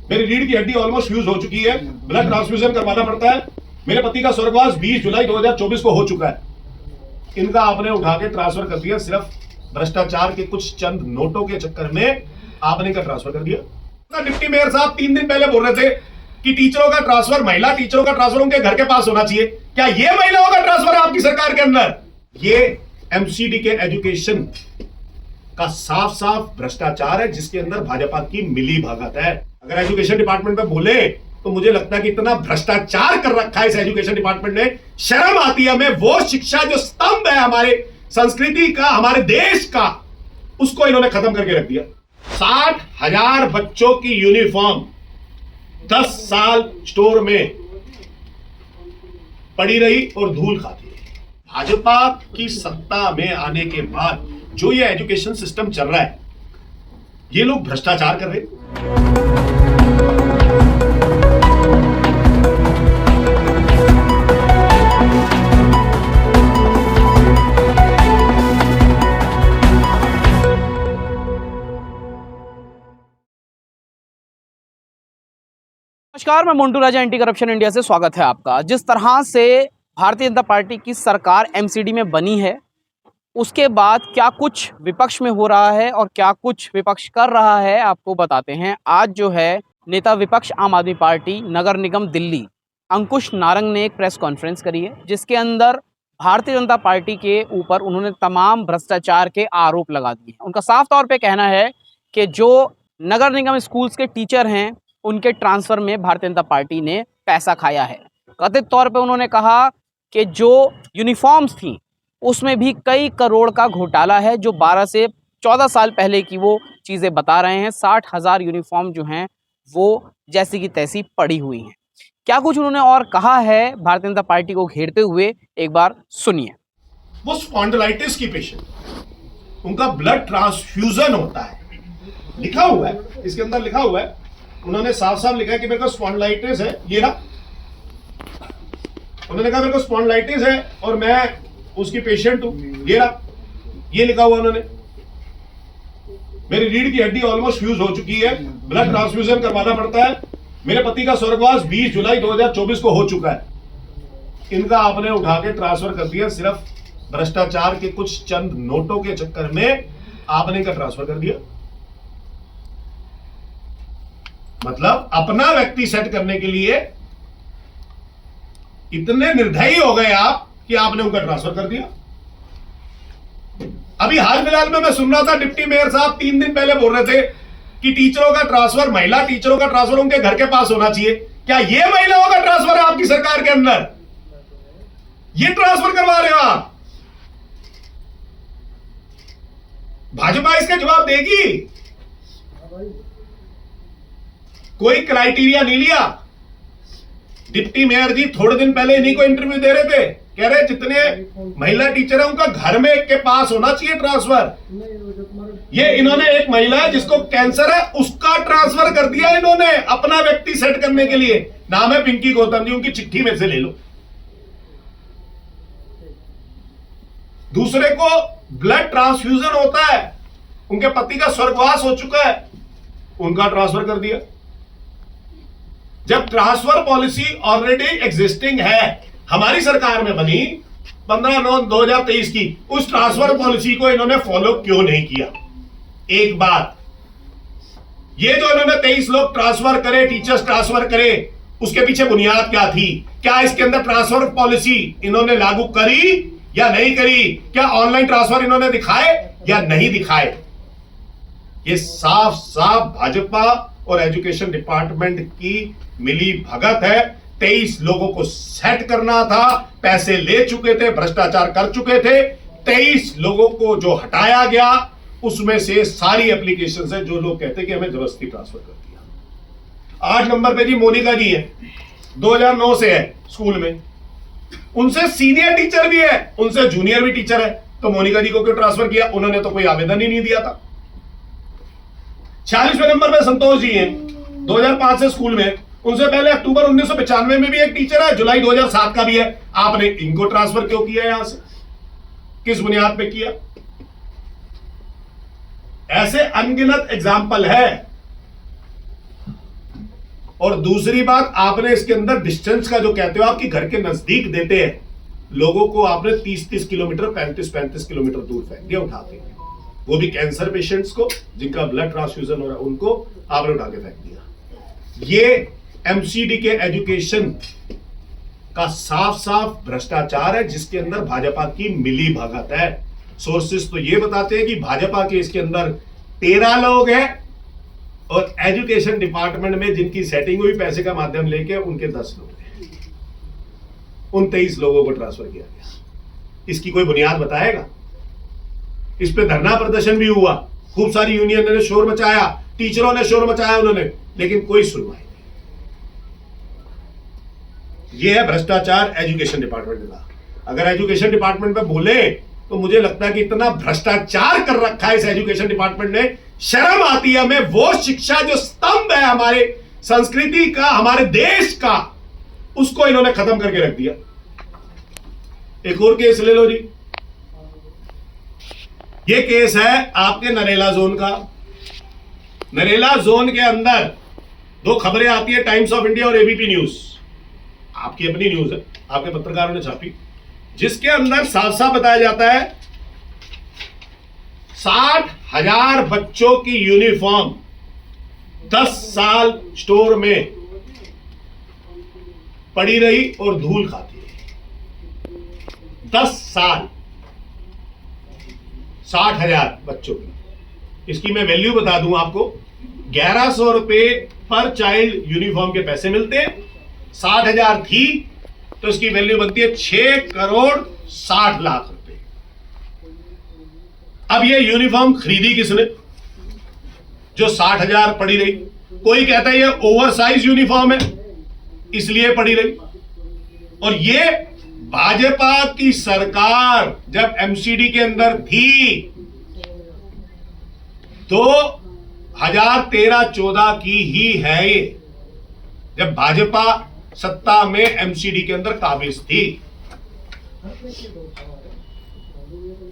मेरी रीढ़ की हड्डी ऑलमोस्ट फ्यूज हो चुकी है, ब्लड ट्रांसफ्यूजन करवाना पड़ता है। मेरे पति का स्वर्गवास 20 जुलाई 2024 को हो चुका है। इनका आपने उठा के ट्रांसफर कर दिया, सिर्फ भ्रष्टाचार के कुछ चंद नोटों के चक्कर में आपने इनका ट्रांसफर कर दिया। डिप्टी मेयर साहब 3 दिन पहले बोल रहे थे कि टीचरों का ट्रांसफर, महिला टीचरों का ट्रांसफर उनके घर के पास होना चाहिए। क्या ये महिलाओं का ट्रांसफर है आपकी सरकार के अंदर? ये एमसीडी के एजुकेशन का साफ साफ भ्रष्टाचार है, जिसके अंदर भाजपा की मिली भगत है। अगर एजुकेशन डिपार्टमेंट में बोले तो मुझे लगता है कि इतना भ्रष्टाचार कर रखा है इस एजुकेशन डिपार्टमेंट ने, शर्म आती है हमें। वो शिक्षा जो स्तंभ है हमारे संस्कृति का, हमारे देश का, उसको इन्होंने खत्म करके रख दिया। 60,000 बच्चों की यूनिफॉर्म 10 साल स्टोर में पड़ी रही और धूल खाती रही। भाजपा की सत्ता में आने के बाद जो ये एजुकेशन सिस्टम चल रहा है, ये लोग भ्रष्टाचार कर रहे हैं। नमस्कार, मैं मोन्टू राजा, एंटी करप्शन इंडिया से स्वागत है आपका। जिस तरह से भारतीय जनता पार्टी की सरकार एमसीडी में बनी है, उसके बाद क्या कुछ विपक्ष में हो रहा है और क्या कुछ विपक्ष कर रहा है, आपको बताते हैं। आज जो है नेता विपक्ष आम आदमी पार्टी नगर निगम दिल्ली अंकुश नारंग ने एक प्रेस कॉन्फ्रेंस करी है, जिसके अंदर भारतीय जनता पार्टी के ऊपर उन्होंने तमाम भ्रष्टाचार के आरोप लगा दिए हैं। उनका साफ तौर पे कहना है कि जो नगर निगम स्कूल्स के टीचर हैं, उनके ट्रांसफ़र में भारतीय जनता पार्टी ने पैसा खाया है। कथित तौर पे उन्होंने कहा कि जो यूनिफॉर्म्स थी उसमें भी कई करोड़ का घोटाला है, जो 12 से 14 साल पहले की वो चीज़ें बता रहे हैं। 60,000 यूनिफॉर्म जो हैं वो जैसी की तैसी पड़ी हुई हैं। क्या कुछ उन्होंने और कहा है भारतीय जनता पार्टी को घेरते हुए, एक बार सुनिए। वो स्पॉन्डिलाइटिस की पेशेंट, उनका ब्लड ट्रांसफ्यूजन होता है, लिखा हुआ है इसके अंदर, लिखा हुआ है। उन्होंने साफ साफ लिखा है कि मेरे को स्पॉन्डिलाइटिस है, ये ना, उन्होंने कहा मेरे को स्पॉन्डिलाइटिस है और मैं उसकी पेशेंट हूं, ये ना, ये लिखा हुआ उन्होंने। मेरी रीढ़ की हड्डी ऑलमोस्ट फ्यूज हो चुकी है, ब्लड ट्रांसफ्यूजन करवाना पड़ता है। मेरे पति का स्वर्गवास 20 जुलाई 2024 को हो चुका है। इनका आपने उठा के ट्रांसफर कर दिया, सिर्फ भ्रष्टाचार के कुछ चंद नोटों के चक्कर में आपने इनका ट्रांसफर कर दिया। मतलब अपना व्यक्ति सेट करने के लिए इतने निर्दयी हो गए आप कि आपने उनका ट्रांसफर कर दिया। अभी हाल फिलहाल में मैं सुन रहा था, डिप्टी मेयर साहब 3 दिन पहले बोल रहे थे कि टीचरों का ट्रांसफर, महिला टीचरों का ट्रांसफर उनके घर के पास होना चाहिए। क्या ये महिलाओं का ट्रांसफर है आपकी सरकार के अंदर? ये ट्रांसफर करवा रहे हो आप? भाजपा इसका जवाब देगी? कोई क्राइटेरिया नहीं लिया। डिप्टी मेयर जी थोड़े दिन पहले इन्हीं को इंटरव्यू दे रहे थे, कह रहे जितने महिला टीचर है उनका घर में के पास होना चाहिए ट्रांसफर। ये इन्होंने एक महिला है जिसको कैंसर है, उसका ट्रांसफर कर दिया इन्होंने अपना व्यक्ति सेट करने के लिए। नाम है पिंकी गौतम जी, उनकी चिट्ठी में से ले लो। दूसरे को ब्लड ट्रांसफ्यूजन होता है, उनके पति का स्वर्गवास हो चुका है, उनका ट्रांसफर कर दिया। जब ट्रांसफर पॉलिसी ऑलरेडी एग्जिस्टिंग है, हमारी सरकार में बनी 15/9/2023 की, उस ट्रांसफर पॉलिसी को इन्होंने फॉलो क्यों नहीं किया? एक बात, ये जो इन्होंने 23 लोग ट्रांसफर करे, टीचर्स ट्रांसफर करे, उसके पीछे बुनियाद क्या थी? क्या इसके अंदर ट्रांसफर पॉलिसी इन्होंने लागू करी या नहीं करी? क्या ऑनलाइन ट्रांसफर इन्होंने दिखाए या नहीं दिखाए? ये साफ साफ भाजपा और एजुकेशन डिपार्टमेंट की मिली भगत है। 23 लोगों को सेट करना था, पैसे ले चुके थे, भ्रष्टाचार कर चुके थे। 23 लोगों को जो हटाया गया, उसमें से सारी एप्लीकेशन है जो लोग कहते कि हमें जबरदस्ती ट्रांसफर कर दिया। 8 नंबर पे जी मोनिका जी है, 2009 से है स्कूल में, उनसे सीनियर टीचर भी है, उनसे जूनियर भी टीचर है, तो मोनिका जी को क्यों ट्रांसफर किया? उन्होंने तो कोई आवेदन ही नहीं दिया था। 46वें नंबर पे संतोष जी हैं, 2005 से स्कूल में, उनसे पहले अक्टूबर 1995 में भी एक टीचर है, जुलाई 2007 का भी है। आपने इनको ट्रांसफर क्यों किया? यहां से किस बुनियाद पे किया? ऐसे अनगिनत एग्जाम्पल है। और दूसरी बात, आपने इसके अंदर डिस्टेंस का जो कहते हो, आपकी घर के नजदीक देते हैं लोगों को, आपने 30-30 किलोमीटर 35-35 किलोमीटर दूर फेंक दिया उठा के, वो भी कैंसर पेशेंट्स को जिनका ब्लड ट्रांसफ्यूजन हो रहा है उनको आपने उठा के फेंक दिया। ये एमसीडी के एजुकेशन का साफ साफ भ्रष्टाचार है, जिसके अंदर भाजपा की मिली भगत है। सोर्सेस तो ये बताते हैं कि भाजपा के इसके अंदर 13 लोग हैं और एजुकेशन डिपार्टमेंट में जिनकी सेटिंग हुई पैसे का माध्यम लेके उनके 10 लोग हैं। उन 23 लोगों को ट्रांसफर किया गया। इसकी कोई बुनियाद बताएगा? इस पे धरना प्रदर्शन भी हुआ, खूब सारी यूनियन ने शोर मचाया, टीचरों ने शोर मचाया उन्होंने, लेकिन कोई सुनवाई नहीं। यह है भ्रष्टाचार एजुकेशन डिपार्टमेंट का। अगर एजुकेशन डिपार्टमेंट पे बोले तो मुझे लगता है कि इतना भ्रष्टाचार कर रखा है इस एजुकेशन डिपार्टमेंट ने, शर्म आती है हमें। वो शिक्षा जो स्तंभ है हमारे संस्कृति का, हमारे देश का, उसको इन्होंने खत्म करके रख दिया। एक और केस ले लो जी। ये केस है आपके नरेला जोन का। नरेला जोन के अंदर 2 खबरें आती है, टाइम्स ऑफ इंडिया और एबीपी न्यूज, आपकी अपनी न्यूज है, आपके पत्रकारों ने छापी, जिसके अंदर साफ साफ बताया जाता है 60,000 बच्चों की यूनिफॉर्म 10 साल स्टोर में पड़ी रही और धूल खाती रही। 10 साल, 60,000 बच्चों की। इसकी मैं वैल्यू बता दूं आपको, 1100 रुपए पर चाइल्ड यूनिफॉर्म के पैसे मिलते हैं। 60,000 थी तो इसकी वैल्यू बनती है 6 करोड़ 60 लाख रुपए। अब ये यूनिफॉर्म खरीदी किसने जो 60,000 पड़ी रही? कोई कहता है ये ओवरसाइज यूनिफॉर्म है इसलिए पड़ी रही। और ये भाजपा की सरकार जब एमसीडी के अंदर थी 2013-14 की ही है ये, जब भाजपा सत्ता में एमसीडी के अंदर काबिज थी।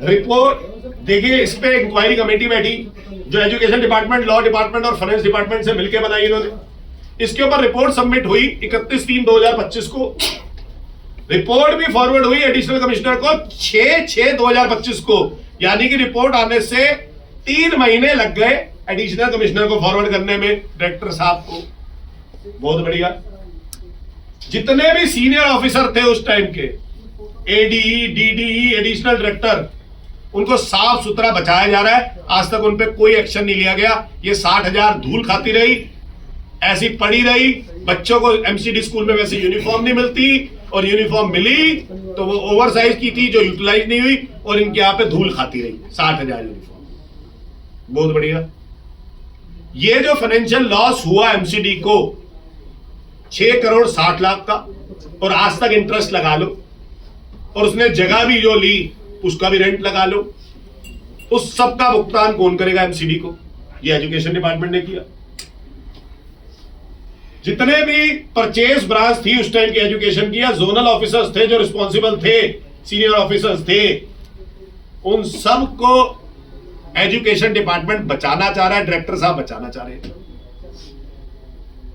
रिपोर्ट देखिए, इस पे इंक्वायरी कमेटी बैठी जो एजुकेशन डिपार्टमेंट, लॉ डिपार्टमेंट और फाइनेंस डिपार्टमेंट से मिलकर बनाई इन्होंने। इसके ऊपर रिपोर्ट सबमिट हुई 31/3/2025 को। रिपोर्ट भी फॉरवर्ड हुई एडिशनल कमिश्नर को 6/6/2025 को, यानी कि रिपोर्ट आने से 3 महीने लग गए एडिशनल कमिश्नर को फॉरवर्ड करने में, डायरेक्टर साहब को। बहुत बढ़िया। जितने भी सीनियर ऑफिसर थे उस टाइम के, एडीई, डीडीई, एडिशनल डायरेक्टर, उनको साफ सुथरा बचाया जा रहा है। आज तक उन पे कोई एक्शन नहीं लिया गया। ये 60,000 धूल खाती रही, ऐसी पड़ी रही। बच्चों को एमसीडी स्कूल में वैसे यूनिफॉर्म नहीं मिलती, और यूनिफॉर्म मिली तो वो ओवरसाइज की थी जो यूटिलाइज नहीं हुई, और इनके यहां पे धूल खाती रही 60,000 यूनिफॉर्म। बहुत बढ़िया। ये जो फाइनेंशियल लॉस हुआ एमसीडी को 6 करोड़ 60 लाख का, और आज तक इंटरेस्ट लगा लो, और उसने जगह भी जो ली उसका भी रेंट लगा लो, उस सब का भुगतान कौन करेगा एमसीडी को? ये एजुकेशन डिपार्टमेंट ने किया। जितने भी परचेज ब्रांच थी उस टाइम की एजुकेशन की, जोनल ऑफिसर्स थे जो रिस्पॉन्सिबल थे, सीनियर ऑफिसर्स थे, उन सब को एजुकेशन डिपार्टमेंट बचाना चाह रहा है, डायरेक्टर साहब बचाना चाह रहे हैं।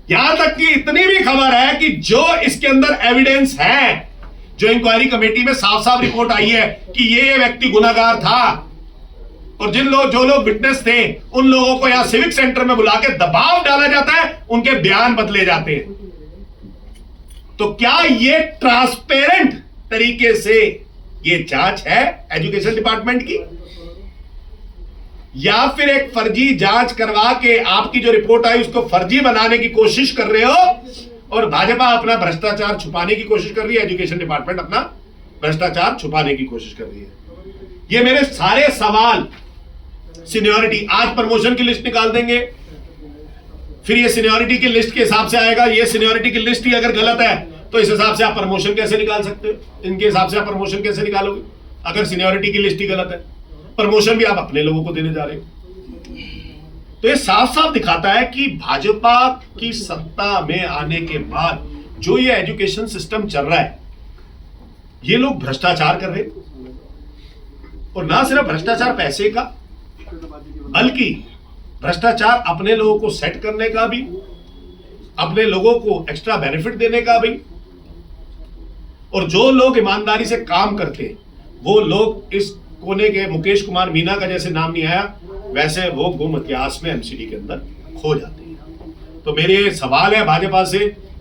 यहां तक कि इतनी भी खबर है कि जो इसके अंदर एविडेंस है, जो इंक्वायरी कमेटी में साफ साफ रिपोर्ट आई है कि ये व्यक्ति गुनाहगार था, और जो लोग विटनेस थे उन लोगों को यहां सिविक सेंटर में बुला के दबाव डाला जाता है, उनके बयान बदले जाते हैं। तो क्या ये ट्रांसपेरेंट तरीके से ये जांच है एजुकेशन डिपार्टमेंट की, या फिर एक फर्जी जांच करवा के आपकी जो रिपोर्ट आई उसको फर्जी बनाने की कोशिश कर रहे हो, और भाजपा अपना भ्रष्टाचार छुपाने की कोशिश कर रही है, एजुकेशन डिपार्टमेंट अपना भ्रष्टाचार छुपाने की कोशिश कर रही है। ये मेरे सारे सवाल, सीनियरिटी, आज प्रमोशन की लिस्ट निकाल देंगे, फिर ये सीनियरिटी की लिस्ट के हिसाब से आएगा। ये सीनियरिटी की लिस्ट ही अगर गलत है तो इस हिसाब से आप प्रमोशन कैसे निकाल सकते हो? इनके हिसाब से आप प्रमोशन कैसे निकालोगे अगर सीनियरिटी की लिस्ट ही गलत है? प्रमोशन भी आप अपने लोगों को देने जा रहे हो। तो ये साफ साफ दिखाता है कि भाजपा की सत्ता में आने के बाद जो ये एजुकेशन सिस्टम चल रहा है, ये लोग भ्रष्टाचार कर रहे हैं, और ना सिर्फ भ्रष्टाचार पैसे का, बल्कि भ्रष्टाचार अपने लोगों को सेट करने का भी, अपने लोगों को एक्स्ट्रा बेनिफिट देने का भाई। और जो लोग ईमानदारी से काम करते हैं वो लोग इस कोने के मुकेश कुमार मीना का जैसे नाम नहीं आया वैसे वो गुम इतिहास में एमसीडी के अंदर खो जाते हैं। तो मेरे सवाल है भाजपा से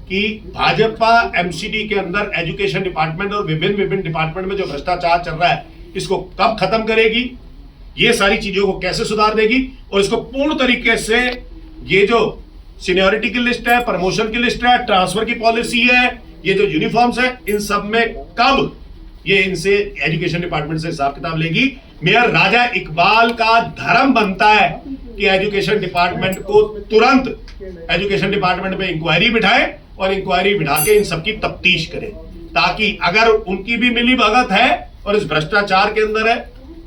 कि भाजपा एमसीडी के अंदर एजुकेशन डिपार्टमेंट और विभिन्न डिपार्टमेंट में जो भ्रष्टाचार चल रहा है इसको कब खत्म करेगी, ये सारी चीजों को कैसे सुधार देगी, और इसको पूर्ण तरीके से ये जो सीनियरिटी की लिस्ट है, प्रमोशन की लिस्ट है, ट्रांसफर की पॉलिसी है, ये जो यूनिफॉर्म्स है, इन सब में कब ये इनसे एजुकेशन डिपार्टमेंट से हिसाब किताब लेगी। मेयर राजा इकबाल का धर्म बनता है कि एजुकेशन डिपार्टमेंट को तुरंत एजुकेशन डिपार्टमेंट में इंक्वायरी बिठाए और इंक्वायरी बिठा के इन सबकी तफ्तीश करे, ताकि अगर उनकी भी मिली भगत है और इस भ्रष्टाचार के अंदर है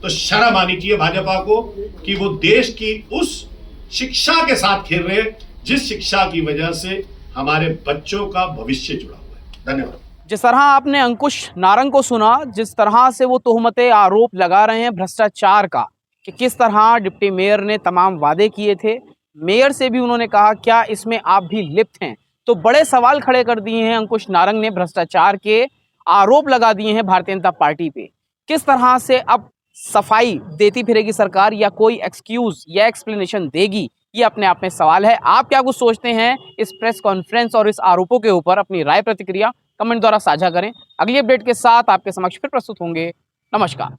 तो शर्म आनी चाहिए भाजपा को कि वो देश की उस शिक्षा के साथ खेल रहे हैं जिस शिक्षा की वजह से हमारे बच्चों का भविष्य जुड़ा हुआ है। धन्यवाद। जिस तरह आपने अंकुश नारंग को सुना, जिस तरह से वो तोहमतें आरोप लगा रहे हैं भ्रष्टाचार का, कि किस तरह डिप्टी मेयर ने तमाम वादे किए थे, मेयर से भी उन्होंने कहा क्या इसमें आप भी लिप्त हैं, तो बड़े सवाल खड़े कर दिए हैं अंकुश नारंग ने। भ्रष्टाचार के आरोप लगा दिए हैं भारतीय जनता पार्टी पे। किस तरह से अब सफाई देती फिरेगी सरकार या कोई एक्सक्यूज या एक्सप्लेनेशन देगी, ये अपने आप में सवाल है। आप क्या कुछ सोचते हैं इस प्रेस कॉन्फ्रेंस और इस आरोपों के ऊपर? अपनी राय प्रतिक्रिया कमेंट द्वारा साझा करें। अगली अपडेट के साथ आपके समक्ष फिर प्रस्तुत होंगे। नमस्कार।